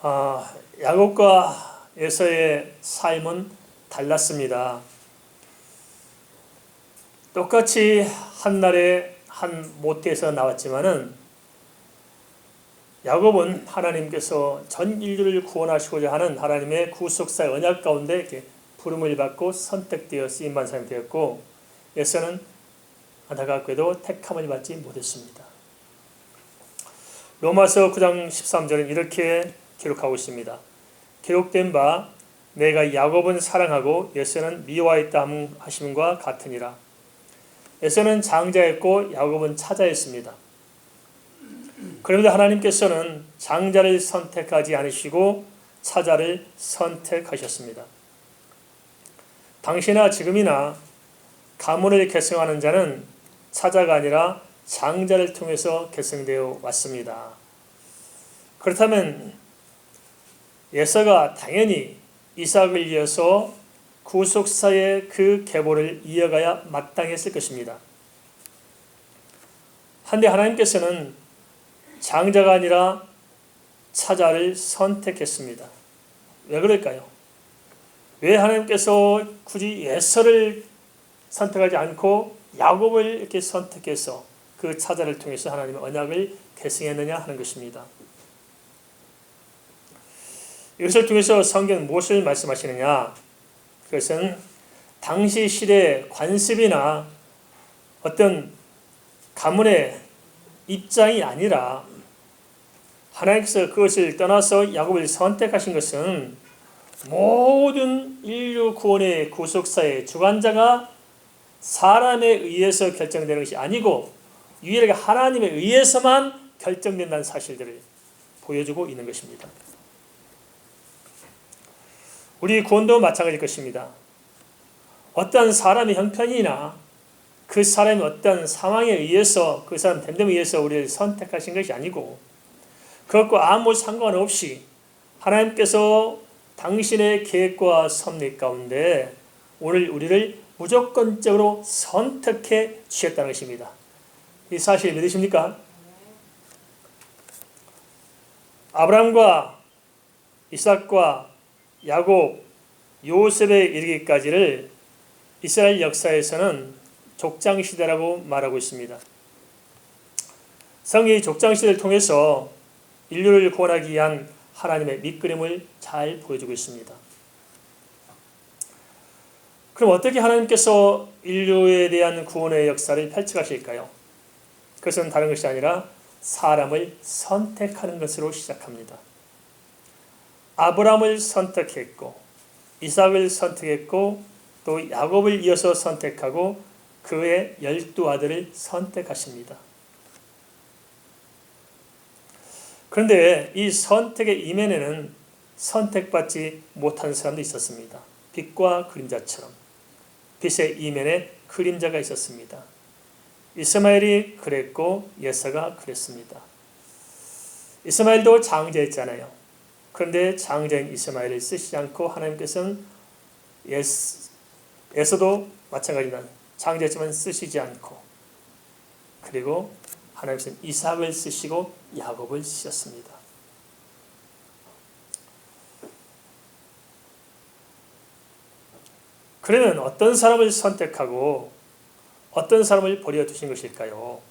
야곱과 에서의 삶은 달랐습니다. 똑같이 한날에 한 모태에서 나왔지만은 야곱은 하나님께서 전 인류를 구원하시고자 하는 하나님의 구속사의 언약 가운데 이렇게 부름을 받고 선택되어 쓰임받은 사람이 되었고, 에서는 안타깝게도 택함을 받지 못했습니다. 로마서 9장 13절은 이렇게 기록하고 있습니다. 기록된 바 내가 야곱은 사랑하고 에서는 미워했다 하심과 같으니라. 에서는 장자였고 야곱은 차자였습니다. 그런데 하나님께서는 장자를 선택하지 않으시고 차자를 선택하셨습니다. 당시나 지금이나 가문을 계승하는 자는 차자가 아니라 장자를 통해서 계승되어 왔습니다. 그렇다면 에서가 당연히 이삭을 이어서 구속사의 그 계보를 이어가야 마땅했을 것입니다. 한데 하나님께서는 장자가 아니라 차자를 선택했습니다. 왜 그럴까요? 왜 하나님께서 굳이 에서를 선택하지 않고 야곱을 이렇게 선택해서 그 차자를 통해서 하나님의 언약을 계승했느냐 하는 것입니다. 이것을 통해서 성경은 무엇을 말씀하시느냐? 그것은 당시 시대의 관습이나 어떤 가문의 입장이 아니라 하나님께서 그것을 떠나서 야곱을 선택하신 것은 모든 인류 구원의 구속사의 주관자가 사람에 의해서 결정되는 것이 아니고 유일하게 하나님에 의해서만 결정된다는 사실들을 보여주고 있는 것입니다. 우리 구원도 마찬가지일 것입니다. 어떤 사람의 형편이나 그 사람의 어떤 상황에 의해서 그 사람 됨됨에 의해서 우리를 선택하신 것이 아니고 그것과 아무 상관없이 하나님께서 당신의 계획과 섭리 가운데 오늘 우리를 무조건적으로 선택해 주셨다는 것입니다. 이 사실 믿으십니까? 아브라함과 이삭과 야곱, 요셉에 이르기까지를 이스라엘 역사에서는 족장시대라고 말하고 있습니다. 성경이 족장시대를 통해서 인류를 구원하기 위한 하나님의 밑그림을 잘 보여주고 있습니다. 그럼 어떻게 하나님께서 인류에 대한 구원의 역사를 펼쳐가실까요? 그것은 다른 것이 아니라 사람을 선택하는 것으로 시작합니다. 아브라함을 선택했고 이삭을 선택했고 또 야곱을 이어서 선택하고 그의 12아들을 선택하십니다. 그런데 이 선택의 이면에는 선택받지 못한 사람도 있었습니다. 빛과 그림자처럼 빛의 이면에 그림자가 있었습니다. 이스마엘이 그랬고 예사가 그랬습니다. 이스마엘도 장자였잖아요. 그런데 장자인 이스마엘을 쓰시지 않고 하나님께서는 에서도 마찬가지입니다. 장자였지만 쓰시지 않고 그리고 하나님께서는 이삭을 쓰시고 야곱을 쓰셨습니다. 그러면 어떤 사람을 선택하고 어떤 사람을 버려두신 것일까요?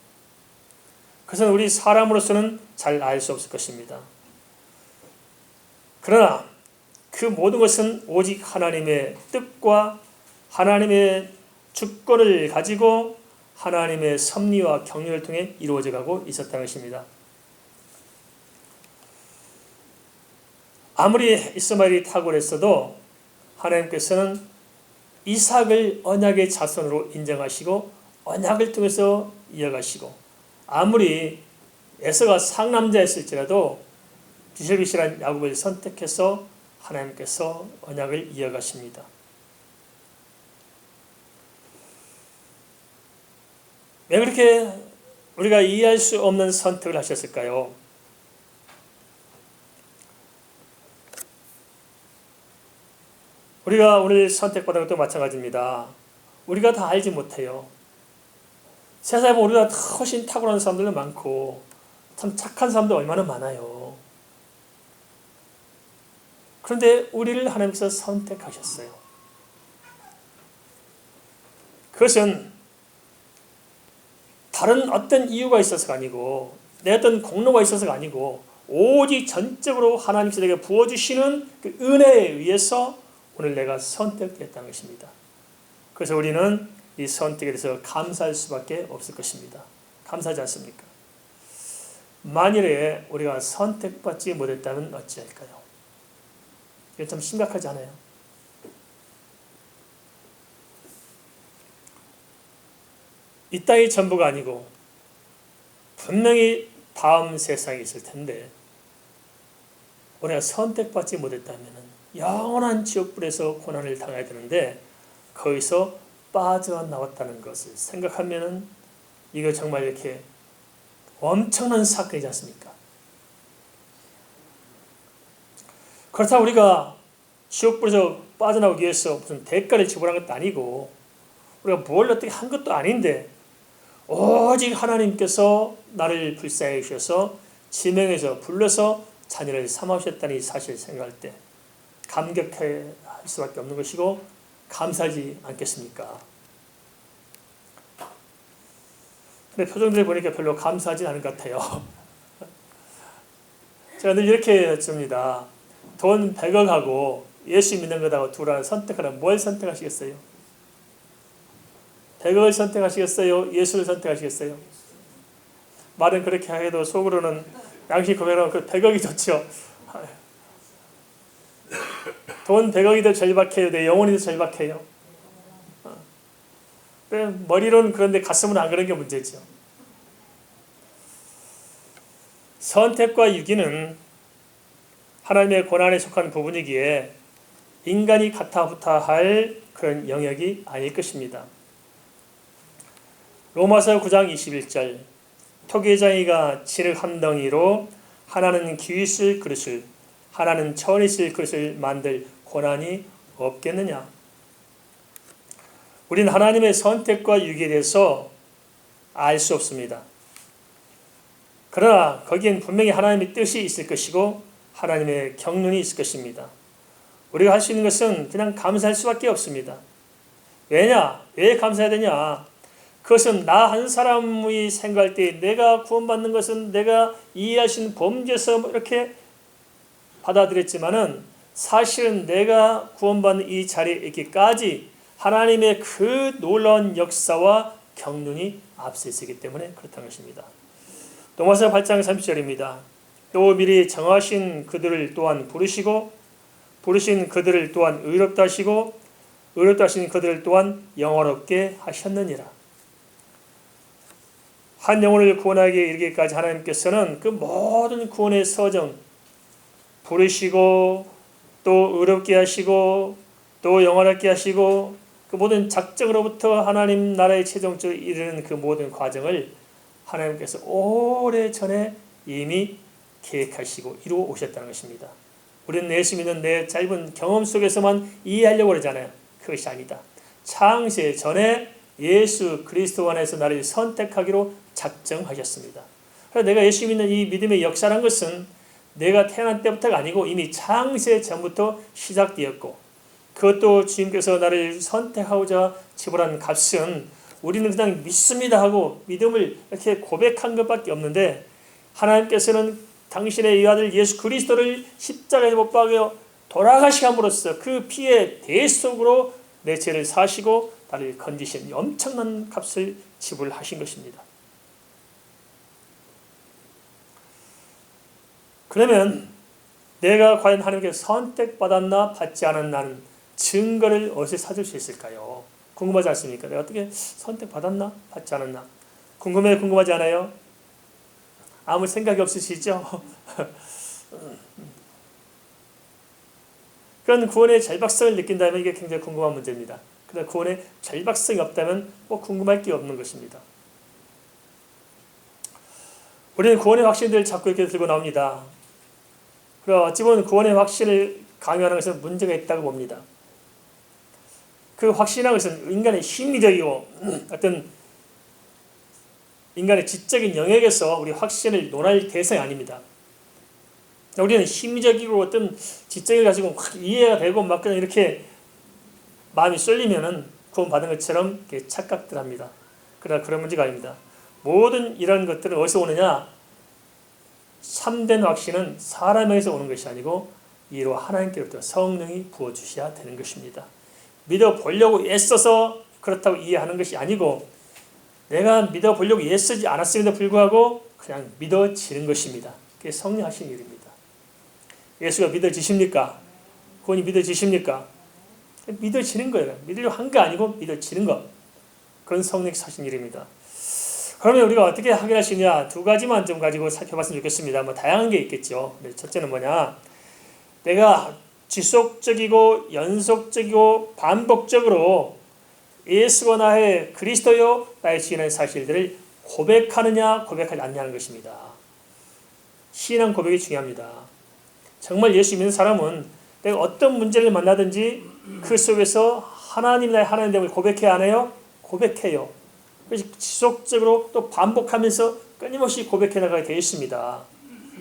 그것은 우리 사람으로서는 잘 알 수 없을 것입니다. 그러나 그 모든 것은 오직 하나님의 뜻과 하나님의 주권을 가지고 하나님의 섭리와 경륜을 통해 이루어져 가고 있었다는 것입니다. 아무리 이스마엘이 탁월했어도 하나님께서는 이삭을 언약의 자손으로 인정하시고 언약을 통해서 이어가시고 아무리 에서가 상남자였을지라도 비실비실한 야곱을 선택해서 하나님께서 언약을 이어가십니다. 왜 그렇게 우리가 이해할 수 없는 선택을 하셨을까요? 우리가 오늘 선택받은 것도 마찬가지입니다. 우리가 다 알지 못해요. 세상에 보면 우리가 훨씬 탁월한 사람들도 많고 참 착한 사람도 얼마나 많아요. 그런데 우리를 하나님께서 선택하셨어요. 그것은 다른 어떤 이유가 있어서가 아니고 내 어떤 공로가 있어서가 아니고 오직 전적으로 하나님께서 내게 부어주시는 그 은혜에 의해서 오늘 내가 선택됐다는 것입니다. 그래서 우리는 이 선택에 대해서 감사할 수밖에 없을 것입니다. 감사하지 않습니까? 만일에 우리가 선택받지 못했다면 어찌할까요? 이게 참 심각하지 않아요? 이 땅이 전부가 아니고 분명히 다음 세상이 있을 텐데 우리가 선택받지 못했다면 영원한 지옥불에서 고난을 당해야 되는데 거기서 빠져나왔다는 것을 생각하면 이거 정말 이렇게 엄청난 사건이지 않습니까? 그렇다고 우리가 지옥불에서 빠져나오기 위해서 무슨 대가를 지불한 것도 아니고 우리가 뭘 어떻게 한 것도 아닌데 오직 하나님께서 나를 불쌍히 여기셔서 지명해서 불러서 자녀를 삼으셨다는 사실을 생각할 때 감격할 수밖에 없는 것이고 감사하지 않겠습니까? 근데 표정들을 보니까 별로 감사하지 않은 것 같아요. 제가 늘 이렇게 여쭙니다. 돈 100억하고 예수 믿는 것하고 둘 하나 선택하라면 뭘 선택하시겠어요? 100억을 선택하시겠어요? 예수를 선택하시겠어요? 말은 그렇게 해도 속으로는 양심 고백하면 그 100억이 좋죠. 돈 100억이 더 절박해요. 내 영혼이 더 절박해요. 머리로는 그런데 가슴은 안 그런 게 문제죠. 선택과 유기는 하나님의 권한에 속한 부분이기에 인간이 갖다부터 할 그런 영역이 아닐 것입니다. 로마서 9장 21절 토기장이가 칠흑 한 덩이로 하나는 기위 쓸 그릇을 하나는 천이 쓸 그릇을 만들 권한이 없겠느냐. 우리는 하나님의 선택과 유기에 대해서 알 수 없습니다. 그러나 거기엔 분명히 하나님의 뜻이 있을 것이고 하나님의 경륜이 있을 것입니다. 우리가 할 수 있는 것은 그냥 감사할 수밖에 없습니다. 왜냐? 왜 감사해야 되냐? 그것은 나 한 사람이 생각할 때 내가 구원받는 것은 내가 이해할 수 있는 범죄에서 이렇게 받아들였지만은 사실은 내가 구원받는 이 자리에 있기까지 하나님의 그 놀라운 역사와 경륜이 앞서 있기 때문에 그렇다는 것입니다. 로마서 8장 30절입니다. 또 미리 정하신 그들을 또한 부르시고 부르신 그들을 또한 의롭다 하시고 의롭다 하신 그들을 또한 영원롭게 하셨느니라. 한 영혼을 구원하게 이르기까지 하나님께서는 그 모든 구원의 서정 부르시고 또 의롭게 하시고 또 영원하게 하시고 그 모든 작정으로부터 하나님 나라의 최종적으로 이르는 그 모든 과정을 하나님께서 오래전에 이미 계획하시고 이루어 오셨다는 것입니다. 우리는 예수 믿는 내 짧은 경험 속에서만 이해하려고 그러잖아요. 그것이 아니다. 창세 전에 예수 그리스도 안에서 나를 선택하기로 작정하셨습니다. 그래서 내가 예수 믿는 이 믿음의 역사란 것은 내가 태어난 때부터가 아니고 이미 창세 전부터 시작되었고 그것도 주님께서 나를 선택하고자 지불한 값은 우리는 그냥 믿습니다 하고 믿음을 이렇게 고백한 것밖에 없는데 하나님께서는 당신의 이 아들 예수 그리스도를 십자가에 못 박여 돌아가시함으로써 그 피의 대속으로 내 죄를 사시고 나를 건지신 엄청난 값을 지불하신 것입니다. 그러면 내가 과연 하나님께 선택받았나 받지 않았나는 증거를 어디서 찾을 수 있을까요? 궁금하지 않습니까? 내가 어떻게 선택받았나 받지 않았나 궁금하지 않아요? 아무 생각이 없으시죠? 그런 구원의 절박성을 느낀다면 이게 굉장히 궁금한 문제입니다. 그러나 구원의 절박성이 없다면 뭐 궁금할 게 없는 것입니다. 우리는 구원의 확신들을 자꾸 이렇게 들고 나옵니다. 그리고 어찌 보면 구원의 확신을 강요하는 것은 문제가 있다고 봅니다. 그 확신이라는 것은 인간의 심리적이고 어떤 인간의 지적인 영역에서 우리 확신을 논할 대상이 아닙니다. 우리는 심리적이고 어떤 지적을 가지고 막 이해가 되고 막 그냥 이렇게 마음이 쏠리면은 구원받은 것처럼 착각들 합니다. 그러나 그런 문제가 아닙니다. 모든 이런 것들은 어디서 오느냐? 참된 확신은 사람에게서 오는 것이 아니고 이로 하나님께로부터 성령이 부어주셔야 되는 것입니다. 믿어보려고 애써서 그렇다고 이해하는 것이 아니고 내가 믿어보려고 애쓰지 않았음에도 불구하고 그냥 믿어지는 것입니다. 그게 성령 하신 일입니다. 예수가 믿어지십니까? 구원이 믿어지십니까? 믿어지는 거예요. 믿으려고 한 게 아니고 믿어지는 것. 그건 성령이 하신 일입니다. 그러면 우리가 어떻게 확인할 수 있냐? 두 가지만 좀 가지고 살펴봤으면 좋겠습니다. 뭐 다양한 게 있겠죠. 첫째는 뭐냐? 내가 지속적이고 연속적이고 반복적으로 예수가 나의 그리스도요 나의 주인의 사실들을 고백하느냐 고백하지 않느냐는 것입니다. 신앙 고백이 중요합니다. 정말 예수 믿는 사람은 내가 어떤 문제를 만나든지 그 속에서 하나님 나의 하나님됨을 고백해야 하나요? 고백해요. 그래서 지속적으로 또 반복하면서 끊임없이 고백해 나가게 되어 있습니다.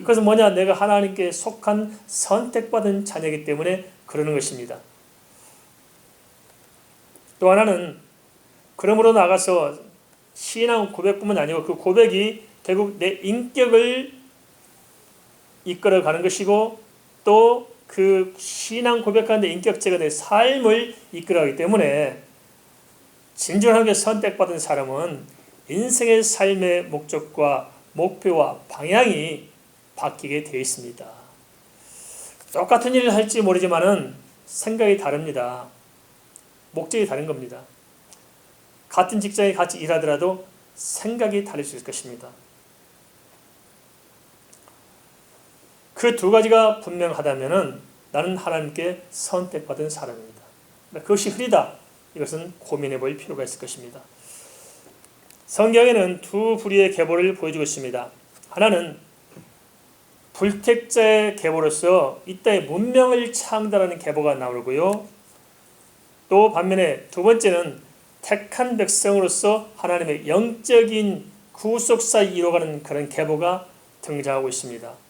그래서 뭐냐? 내가 하나님께 속한 선택받은 자녀이기 때문에 그러는 것입니다. 또 하나는 그러므로 나가서 신앙 고백뿐만 아니고 그 고백이 결국 내 인격을 이끌어가는 것이고 또 그 신앙 고백하는 데 인격체가 내 삶을 이끌어가기 때문에 진정하게 선택받은 사람은 인생의 삶의 목적과 목표와 방향이 바뀌게 되어 있습니다. 똑같은 일을 할지 모르지만은 생각이 다릅니다. 목적이 다른 겁니다. 같은 직장에 같이 일하더라도 생각이 다를 수 있을 것입니다. 그 두 가지가 분명하다면은 나는 하나님께 선택받은 사람입니다. 그것이 흐리다. 이것은 고민해 볼 필요가 있을 것입니다. 성경에는 두 부류의 계보를 보여주고 있습니다. 하나는 불택자의 계보로서 이 땅의 문명을 창달하는 계보가 나오고요. 또 반면에 두 번째는 택한 백성으로서 하나님의 영적인 구속사를 이루어가는 그런 계보가 등장하고 있습니다.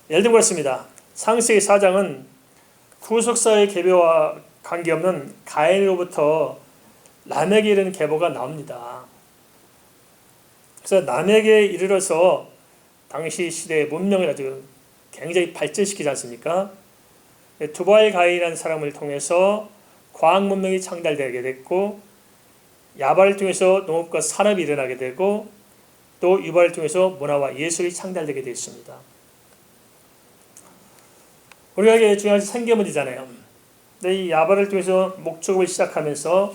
예를 들면 그렇습니다. 창세기 4장은 구속사의 계보와 관계없는 가인으로부터 람에게 이르는 계보가 나옵니다. 그래서 람에게 이르러서 당시 시대의 문명을 아주 굉장히 발전시키지 않습니까? 두발 가인이라는 사람을 통해서 과학 문명이 창달되게 됐고 야발을 통해서 농업과 산업이 일어나게 되고 또 유발을 통해서 문화와 예술이 창달되게 되었습니다. 우리에게 중요한 생계 문제잖아요. 근데 이 야발을 통해서 목축업을 시작하면서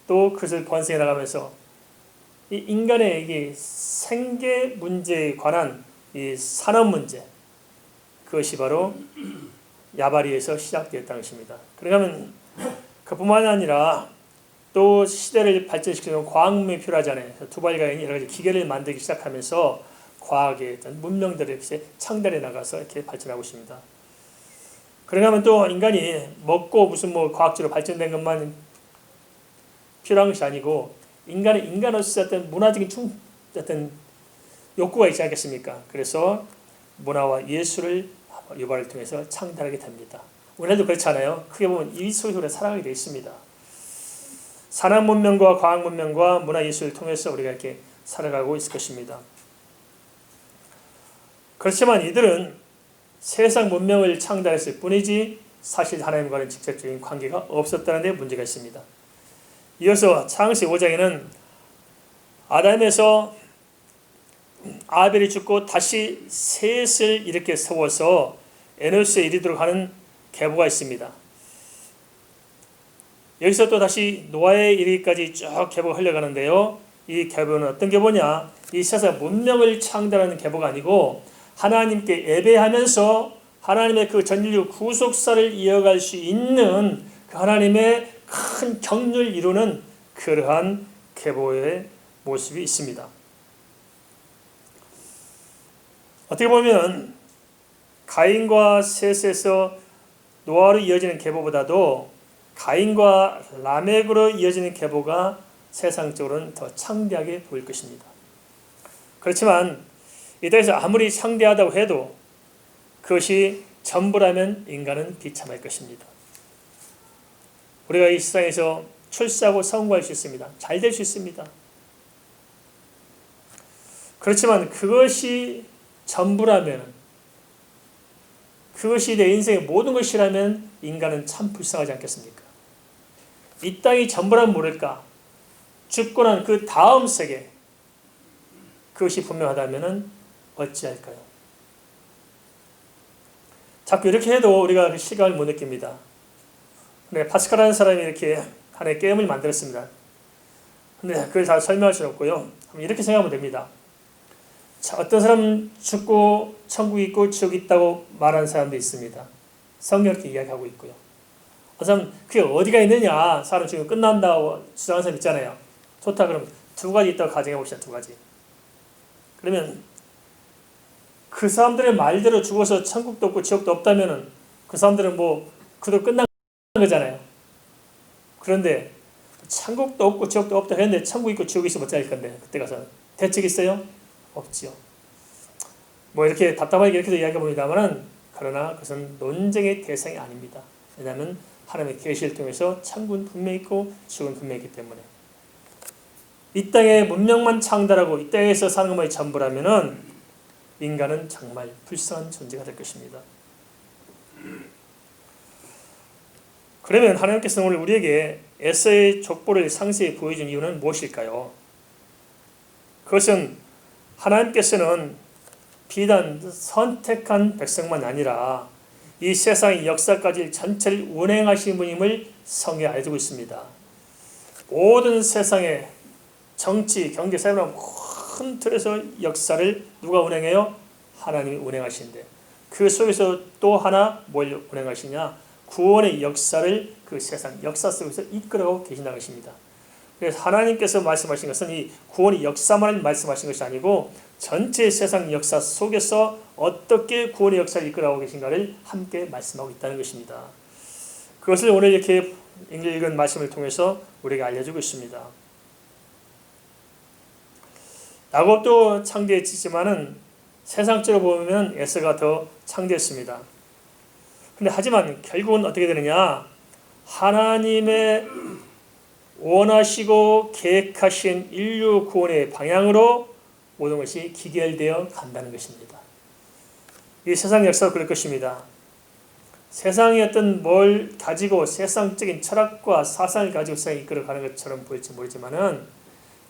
또 그것을 번성해 나가면서 이 인간의 이 생계 문제에 관한 이 산업 문제, 그것이 바로 야발이에서 시작되었다는 것입니다. 그러면 그뿐만 아니라 또 시대를 발전시키는 과학문명이 필요하잖아요. 두발가인이 여러 가지 기계를 만들기 시작하면서 과학의 문명들을 창달해 나가서 이렇게 발전하고 있습니다. 그러면 또 인간이 먹고 무슨 과학적으로 발전된 것만 필요한 것이 아니고 인간의 인간으로서 어떤 문화적인 어떤 욕구가 있지 않겠습니까? 그래서 문화와 예술을 유발을 통해서 창달하게 됩니다. 우리나라도 그렇잖아요. 크게 보면 이 속에서 살아가게 되어 있습니다. 산업 문명과 과학 문명과 문화 예술을 통해서 우리가 이렇게 살아가고 있을 것입니다. 그렇지만 이들은 세상 문명을 창달했을 뿐이지 사실 하나님과는 직접적인 관계가 없었다는 데 문제가 있습니다. 이어서 창세기 5장에는 아담에서 아벨이 죽고 다시 셋을 이렇게 세워서 에노스에 이르도록 하는 계보가 있습니다. 여기서 또 다시 노아에 이르기까지 쭉 계보가 흘러가는데요. 이 계보는 어떤 계보냐? 이 세상 문명을 창달하는 계보가 아니고 하나님께 예배하면서 하나님의 그 전인류 구속사를 이어갈 수 있는 그 하나님의 큰 경륜을 이루는 그러한 계보의 모습이 있습니다. 어떻게 보면 가인과 셋에서 노아로 이어지는 계보보다도 가인과 라멕으로 이어지는 계보가 세상적으로는 더 창대하게 보일 것입니다. 그렇지만 이 땅에서 아무리 창대하다고 해도 그것이 전부라면 인간은 비참할 것입니다. 우리가 이 세상에서 출세하고 성공할 수 있습니다. 잘 될 수 있습니다. 그렇지만 그것이 전부라면, 그것이 내 인생의 모든 것이라면 인간은 참 불쌍하지 않겠습니까? 이 땅이 전부라면 모를까? 죽고 난 그 다음 세계, 그것이 분명하다면 어찌할까요? 자꾸 이렇게 해도 우리가 그 시각을 못 느낍니다. 네, 파스칼이라는 사람이 이렇게 하나의 게임을 만들었습니다. 근데 그걸 다 설명할 수는 없고요. 이렇게 생각하면 됩니다. 자, 어떤 사람은 죽고 천국이 있고 지옥이 있다고 말하는 사람도 있습니다. 성경 이렇게 이야기하고 있고요. 어떤 사람은 그게 어디가 있느냐, 사람 죽으면 끝난다고 주장하는 사람 있잖아요. 좋다, 그럼 두 가지 있다고 가정해 봅시다. 두 가지. 그러면 그 사람들의 말대로 죽어서 천국도 없고 지옥도 없다면은 그 사람들은 뭐 그도 끝난 거잖아요. 그런데 천국도 없고 지옥도 없다 했는데 천국 있고 지옥이 있으면 어찌할 건데, 그때 가서 대책 있어요? 없지요. 뭐 이렇게 답답하게 이렇게도 이야기해 봅니다만은, 그러나 그것은 논쟁의 대상이 아닙니다. 왜냐하면 하나님의 계시를 통해서 천국은 분명히 있고 지옥은 분명히 있기 때문에. 이 땅에 문명만 창달하고 이 땅에서 사는 것만이 전부라면은 인간은 정말 불쌍한 존재가 될 것입니다. 그러면 하나님께서는 오늘 우리에게 에서의 족보를 상세히 보여준 이유는 무엇일까요? 그것은 하나님께서는 비단 선택한 백성만 아니라 이 세상의 역사까지 전체를 운행하시는 분임을 성경에 알려주고 있습니다. 모든 세상의 정치, 경제, 사회나 큰 틀에서 역사를 누가 운행해요? 하나님이 운행하시는데, 그 속에서 또 하나 뭘 운행하시냐? 구원의 역사를 그 세상 역사 속에서 이끌어가고 계신다는 것입니다. 그래서 하나님께서 말씀하신 것은 이 구원의 역사만을 말씀하신 것이 아니고 전체 세상 역사 속에서 어떻게 구원의 역사를 이끌어가고 계신가를 함께 말씀하고 있다는 것입니다. 그것을 오늘 이렇게 읽은 말씀을 통해서 우리에게 알려주고 있습니다. 야곱도 창대했지만은 세상적으로 보면 에서가 더 창대했습니다. 근데 하지만 결국은 어떻게 되느냐? 하나님의 원하시고 계획하신 인류 구원의 방향으로 모든 것이 기결되어 간다는 것입니다. 이 세상 역사가 그럴 것입니다. 세상이 어떤 뭘 가지고 세상적인 철학과 사상을 가지고 세상을 이끌어가는 것처럼 보일지 모르지만은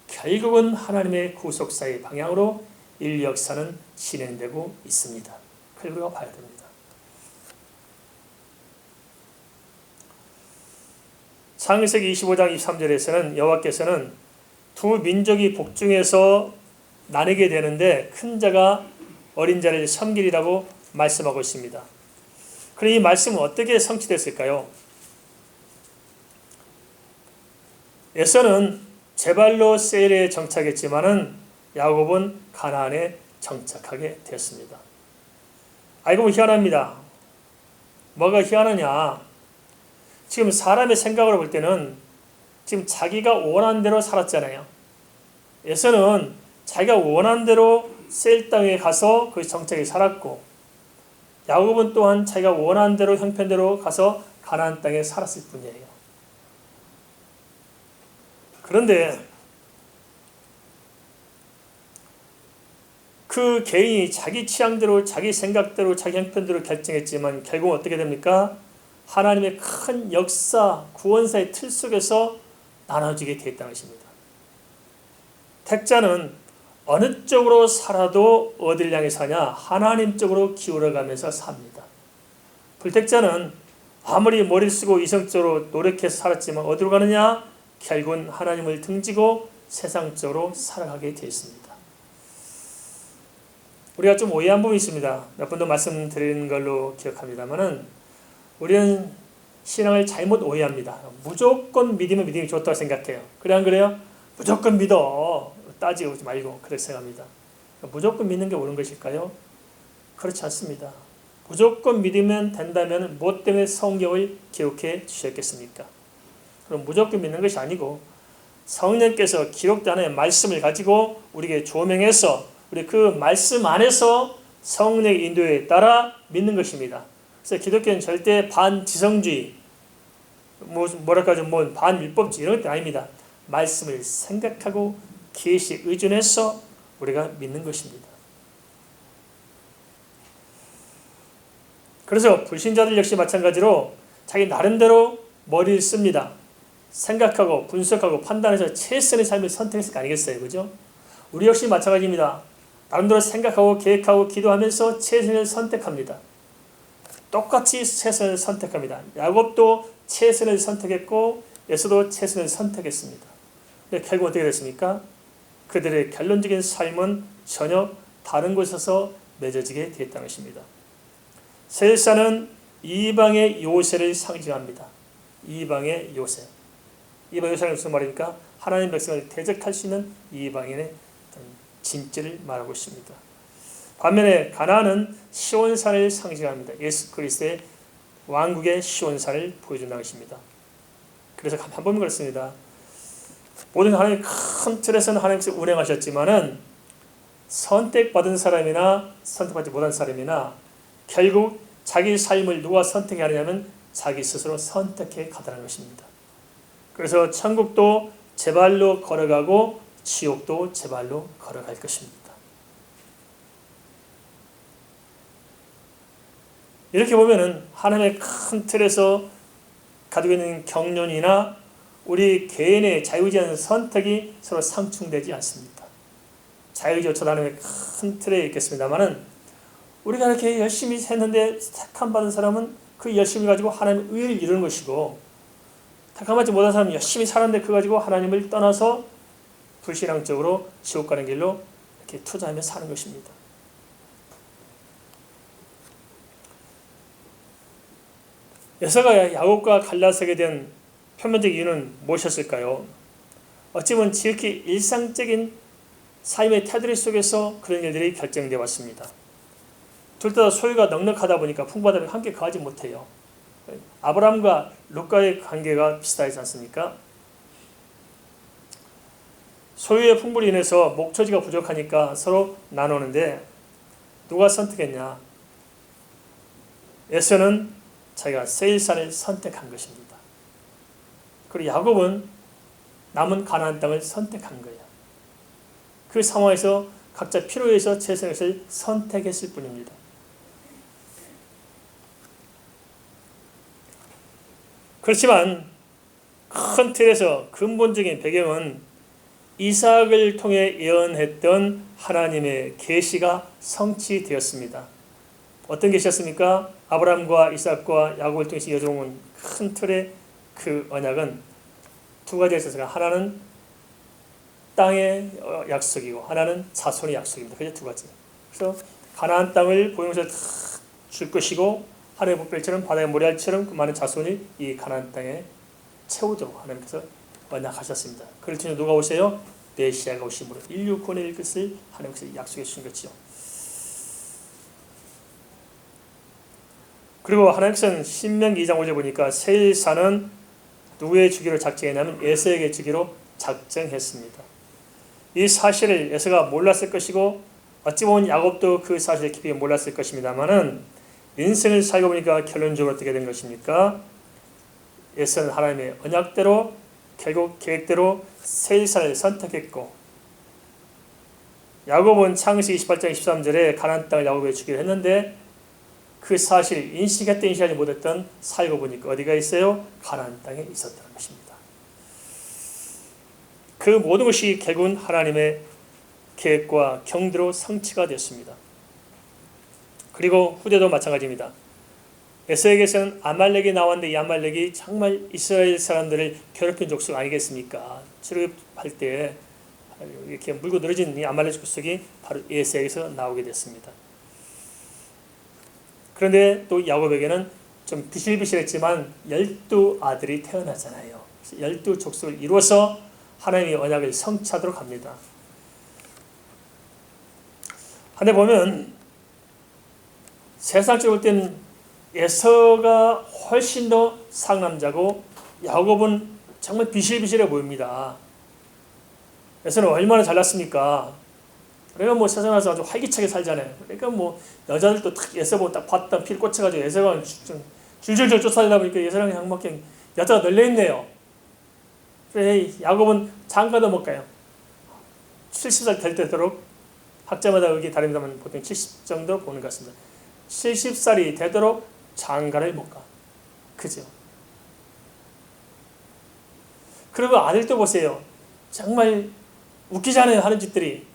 결국은 하나님의 구속사의 방향으로 인류 역사는 진행되고 있습니다. 그걸 우리가 봐야 됩니다. 창세기 25장 23절에서는 여호와께서는 두 민족이 복중에서 나뉘게 되는데 큰 자가 어린 자를 섬기리라고 말씀하고 있습니다. 그럼 이 말씀은 어떻게 성취됐을까요? 에서는 제발로 세일에 정착했지만은 야곱은 가나안에 정착하게 되었습니다. 아이고 희한합니다. 뭐가 희한하냐? 지금 사람의 생각으로 볼 때는 지금 자기가 원하는 대로 살았잖아요. 에서는 자기가 원하는 대로 세일 땅에 가서 그 정착에 살았고, 야곱은 또한 자기가 원하는 대로 형편대로 가서 가나안 땅에 살았을 뿐이에요. 그런데 그 개인이 자기 취향대로 자기 생각대로 자기 형편대로 결정했지만 결국 어떻게 됩니까? 하나님의 큰 역사, 구원사의 틀 속에서 나눠지게 되었다는 것입니다. 택자는 어느 쪽으로 살아도 어디를 향해 사냐? 하나님 쪽으로 기울어가면서 삽니다. 불택자는 아무리 머리를 쓰고 이성적으로 노력해서 살았지만 어디로 가느냐? 결국은 하나님을 등지고 세상적으로 살아가게 되어 있습니다. 우리가 좀 오해한 부분이 있습니다. 몇 번 더 말씀드린 걸로 기억합니다만은 우리는 신앙을 잘못 오해합니다. 무조건 믿으면 믿음이 좋다고 생각해요. 그래 안 그래요? 무조건 믿어. 따지고 오지 말고 그렇게 생각합니다. 무조건 믿는 게 옳은 것일까요? 그렇지 않습니다. 무조건 믿으면 된다면 무엇 때문에 성경을 기록해 주셨겠습니까? 그럼 무조건 믿는 것이 아니고 성령께서 기록된 하나님의 말씀을 가지고 우리에게 조명해서 우리 그 말씀 안에서 성령의 인도에 따라 믿는 것입니다. 그래서 기독교는 절대 반지성주의, 뭐랄까 좀 반율법주의 이런 것도 아닙니다. 말씀을 생각하고 계시에 의존해서 우리가 믿는 것입니다. 그래서 불신자들 역시 마찬가지로 자기 나름대로 머리를 씁니다. 생각하고 분석하고 판단해서 최선의 삶을 선택했을 거 아니겠어요? 그죠? 우리 역시 마찬가지입니다. 나름대로 생각하고 계획하고 기도하면서 최선을 선택합니다. 똑같이 최선을 선택합니다. 야곱도 최선을 선택했고 에서도 최선을 선택했습니다. 근데 결국 어떻게 됐습니까? 그들의 결론적인 삶은 전혀 다른 곳에서 맺어지게 되었다는 것입니다. 세일사는 이방의 요새를 상징합니다. 이방의 요새. 이방의 요새는 무슨 말입니까? 하나님 백성을 대적할 수 있는 이방인의 진지를 말하고 있습니다. 반면에 가나안은 시온산을 상징합니다. 예수 그리스도의 왕국의 시온산을 보여준다는 것입니다. 그래서 한 번은 그렇습니다. 모든 하나님의 큰 틀에서는 하나님께서 운행하셨지만은 선택받은 사람이나 선택받지 못한 사람이나 결국 자기 삶을 누가 선택해 하느냐면 자기 스스로 선택해 가더라는 것입니다. 그래서 천국도 제 발로 걸어가고 지옥도 제 발로 걸어갈 것입니다. 이렇게 보면은 하나님의 큰 틀에서 가지고 있는 경륜이나 우리 개인의 자유의지한 선택이 서로 상충되지 않습니다. 자유의지조차도 하나님의 큰 틀에 있겠습니다만은 우리가 이렇게 열심히 했는데 택함받은 사람은 그 열심히 가지고 하나님의 의를 이루는 것이고 택함받지 못한 사람은 열심히 살았는데 그거 가지고 하나님을 떠나서 불신앙적으로 지옥 가는 길로 이렇게 투자하며 사는 것입니다. 에서가 야곱과 갈라서게 된 표면적 이유는 무엇이었을까요? 어찌 보면 지극히 일상적인 삶의 테두리 속에서 그런 일들이 결정되어 왔습니다. 둘 다 소유가 넉넉하다 보니까 풍부하다 보니까 함께 거하지 못해요. 아브라함과 롯과의 관계가 비슷하지 않습니까? 소유의 풍부로 인해서 목초지가 부족하니까 서로 나누는데 누가 선택했냐? 에서는 자기가 세일산을 선택한 것입니다. 그리고 야곱은 남은 가나안 땅을 선택한 거예요. 그 상황에서 각자 필요에 의해서 최선을 선택했을 뿐입니다. 그렇지만 큰 틀에서 근본적인 배경은 이삭을 통해 예언했던 하나님의 계시가 성취되었습니다. 어떤 계시였습니까? 아브라함과 이삭과 야곱을 통해서 이어져온 큰 틀의 그 언약은 두 가지가 있었어요. 하나는 땅의 약속이고 하나는 자손의 약속입니다. 그게 두 가지. 그래서 가나안 땅을 보용해서 줄 것이고 하늘의 붓별처럼 바다의 모래알처럼 그 많은 자손이 이 가나안 땅에 채우도록 하나님께서 언약하셨습니다. 그를 통해 누가 오세요? 메시아가 오심으로 인류 구원의 것을 하나님께서 약속해 주신 것이죠. 그리고 하나님께서는 신명기 2장 5절 보니까 세일사는 누구의 주기로 작정했냐면 에서에게 주기로 작정했습니다. 이 사실을 에서가 몰랐을 것이고 어찌 보면 야곱도 그 사실을 깊이 몰랐을 것입니다만은 인생을 살고 보니까 결론적으로 어떻게 된 것입니까? 에서는 하나님의 언약대로 결국 계획대로 세일산을 선택했고 야곱은 창세기 28장 23절에 가나안 땅을 야곱에게 주기로 했는데 그 사실 인식하지 못했던 살고 보니까 어디가 있어요? 가나안 땅에 있었다는 것입니다. 그 모든 것이 결국은 하나님의 계획과 경대로 성취가 되었습니다. 그리고 후대도 마찬가지입니다. 에서에게서는 아말렉이 나왔는데 이 아말렉이 정말 이스라엘 사람들을 괴롭힌 족속 아니겠습니까? 출애굽할 때 이렇게 물고 늘어진 이 아말렉 족속이 바로 에서에게서 나오게 됐습니다. 그런데 또 야곱에게는 좀 비실비실했지만 12아들이 태어나잖아요. 12족속을 이루어서 하나님의 언약을 성취하도록 합니다. 한데 보면 세상적으로 볼 때는 에서가 훨씬 더 상남자고 야곱은 정말 비실비실해 보입니다. 에서는 얼마나 잘났습니까? 우리가 뭐 세상 와서 아주 활기차게 살잖아요. 그러니까 뭐 여자들도 딱 예서 보고 딱 봤다 필 꽂혀가지고 예서가 줄줄줄 쫓아다니다 보니까 예서랑 양막경 여자가 널려있네요. 그래 야곱은 장가도 못 가요. 70살 될 때도록 학자마다 의견이 다릅니다만 보통 70 정도 보는 것 같습니다. 70살이 되도록 장가를 못 가. 그죠? 그리고 아들도 보세요. 정말 웃기잖아요. 하는 짓들이.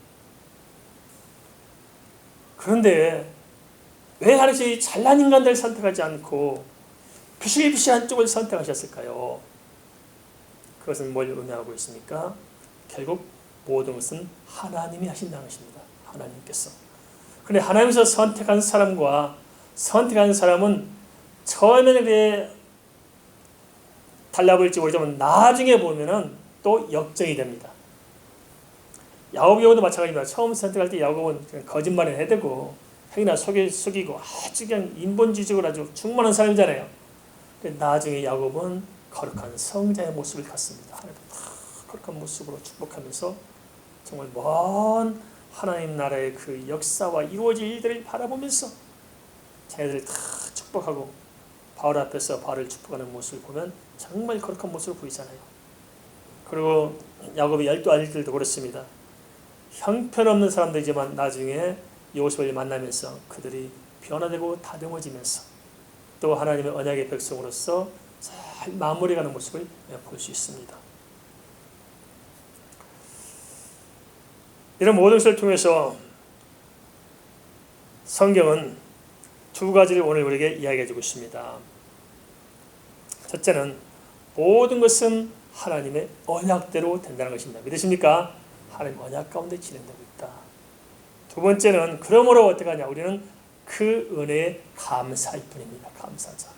그런데 왜 하나씩 잘난 인간들을 선택하지 않고 비실비실한 쪽을 선택하셨을까요? 그것은 뭘 의미하고 있습니까? 결국 모든 것은 하나님이 하신다는 것입니다. 하나님께서. 그런데 하나님께서 선택한 사람과 선택한 사람은 처음에는 그게 달라보일지 모르지만 나중에 보면은 또 역정이 됩니다. 야곱의 경우도 마찬가지입니다. 처음 선택할 때 야곱은 그냥 거짓말을 해대고 행위나 속이고 아주 그냥 인본주의적으로 아주 충만한 사람이잖아요. 나중에 야곱은 거룩한 성자의 모습을 갖습니다. 하나님도 다 거룩한 모습으로 축복하면서 정말 먼 하나님 나라의 그 역사와 이루어질 일들을 바라보면서 자기들을 다 축복하고 바울 앞에서 바울을 축복하는 모습을 보면 정말 거룩한 모습을 보이잖아요. 그리고 야곱의 12아들들도 그렇습니다. 형편없는 사람들이지만 나중에 요셉을 만나면서 그들이 변화되고 다듬어지면서 또 하나님의 언약의 백성으로서 잘 마무리가는 모습을 볼 수 있습니다. 이런 모든 것을 통해서 성경은 두 가지를 오늘 우리에게 이야기해 주고 있습니다. 첫째는 모든 것은 하나님의 언약대로 된다는 것입니다. 믿으십니까? 하나님 언약 가운데 진행되고 있다. 두 번째는 그러므로 어떻게 하냐? 우리는 그 은혜에 감사할 뿐입니다. 감사자.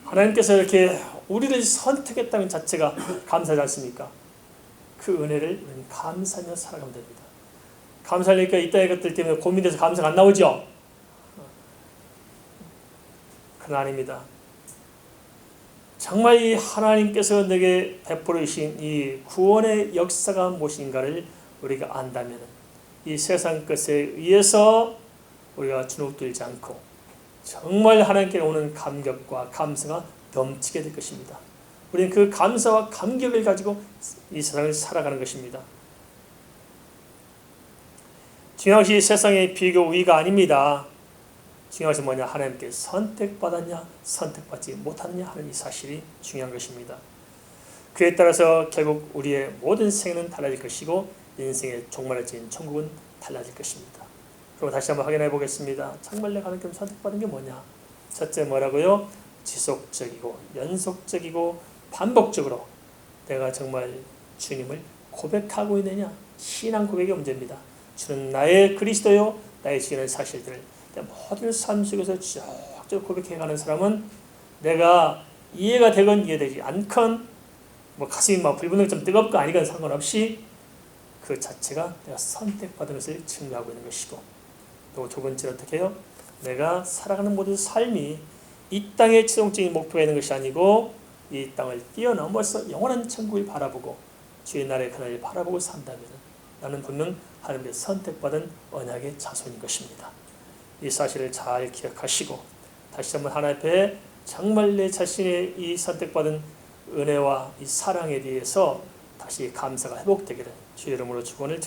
하나님께서 이렇게 우리를 선택했다는 자체가 감사하지 않습니까? 그 은혜를 우리는 감사하며 살아가면 됩니다. 감사하니까 이따의 것들 때문에 고민돼서 감사가 안 나오죠? 그건 아닙니다. 정말 이 하나님께서 내게 베풀어 주신 이 구원의 역사가 무엇인가를 우리가 안다면 이 세상 것에 의해서 우리가 주눅들지 않고 정말 하나님께 오는 감격과 감사가 넘치게 될 것입니다. 우리는 그 감사와 감격을 가지고 이 세상을 살아가는 것입니다. 중요한 것이 세상의 비교 우위가 아닙니다. 중요한 것은 뭐냐? 하나님께 선택받았냐 선택받지 못하느냐 하는 이 사실이 중요한 것입니다. 그에 따라서 결국 우리의 모든 생애는 달라질 것이고 인생의 종말해진 천국은 달라질 것입니다. 그리고 다시 한번 확인해 보겠습니다. 정말 내가 하나님께 선택받은 게 뭐냐? 첫째 뭐라고요? 지속적이고 연속적이고 반복적으로 내가 정말 주님을 고백하고 있느냐? 신앙 고백의 문제입니다. 주는 나의 그리스도요 나의 주인의 사실들을 모든 삶 속에서 지속적으로 고백해가는 사람은 내가 이해가 되건 이해되지 않건 뭐 가슴이 막 불붙는 좀 뜨겁고 아니건 상관없이 그 자체가 내가 선택받은 것을 증거하고 있는 것이고 또 두 번째로 어떻게 해요? 내가 살아가는 모든 삶이 이 땅의 최종적인 목표가 있는 것이 아니고 이 땅을 뛰어넘어서 영원한 천국을 바라보고 주의 나라의 그날을 바라보고 산다면 나는 분명 하나님께 선택받은 언약의 자손인 것입니다. 이 사실을 잘 기억하시고 다시 한번 하나님 앞에 정말 내 자신의 이 선택받은 은혜와 이 사랑에 대해서 다시 감사가 회복되기를 주의 이름으로 축원을